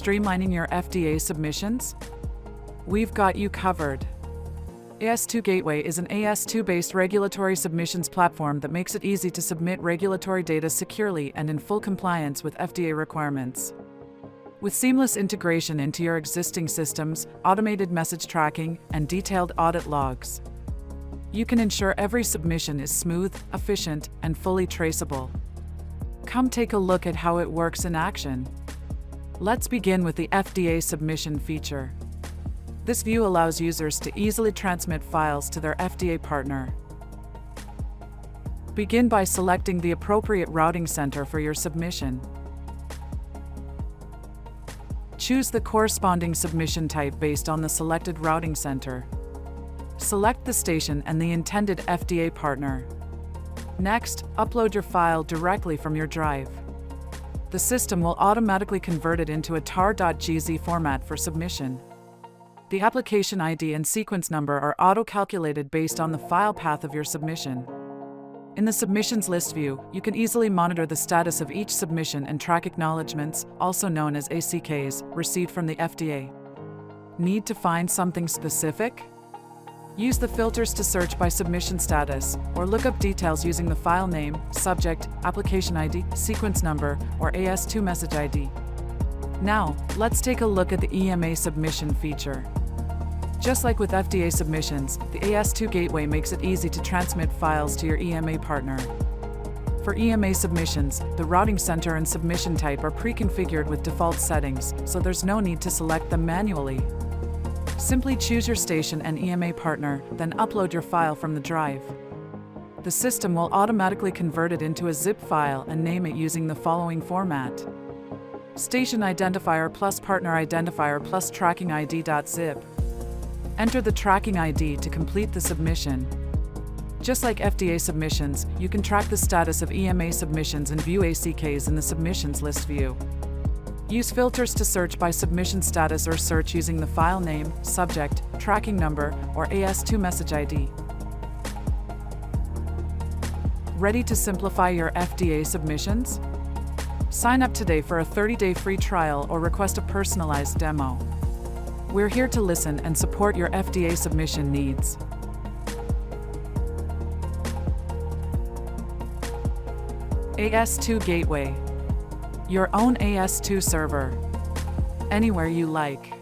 streamlining your FDA submissions? We've got you covered. AS2 Gateway is an AS2-based regulatory submissions platform that makes it easy to submit regulatory data securely and in full compliance with FDA requirements. With seamless integration into your existing systems, automated message tracking, and detailed audit logs, you can ensure every submission is smooth, efficient, and fully traceable. Come take a look at how it works in action. Let's begin with the FDA submission feature. This view allows users to easily transmit files to their FDA partner. Begin by selecting the appropriate routing center for your submission. Choose the corresponding submission type based on the selected routing center. Select the station and the intended FDA partner. Next, upload your file directly from your drive. The system will automatically convert it into a tar.gz format for submission. The application ID and sequence number are auto-calculated based on the file path of your submission. In the Submissions List view, you can easily monitor the status of each submission and track acknowledgements, also known as ACKs, received from the FDA. Need to find something specific? Use the filters to search by submission status, or look up details using the file name, subject, application ID, sequence number, or AS2 message ID. Now, let's take a look at the EMA submission feature. Just like with FDA submissions, the AS2 Gateway makes it easy to transmit files to your EMA partner. For EMA submissions, the routing center and submission type are pre-configured with default settings, so there's no need to select them manually. Simply choose your station and EMA partner, then upload your file from the drive. The system will automatically convert it into a zip file and name it using the following format: Station Identifier plus Partner Identifier plus Tracking ID.zip. Enter the tracking ID to complete the submission. Just like FDA submissions, you can track the status of EMA submissions and view ACKs in the Submissions List view. Use filters to search by submission status or search using the file name, subject, tracking number, or AS2 message ID. Ready to simplify your FDA submissions? Sign up today for a 30-day free trial or request a personalized demo. We're here to listen and support your FDA submission needs. AS2 Gateway. Your own AS2 server. Anywhere you like.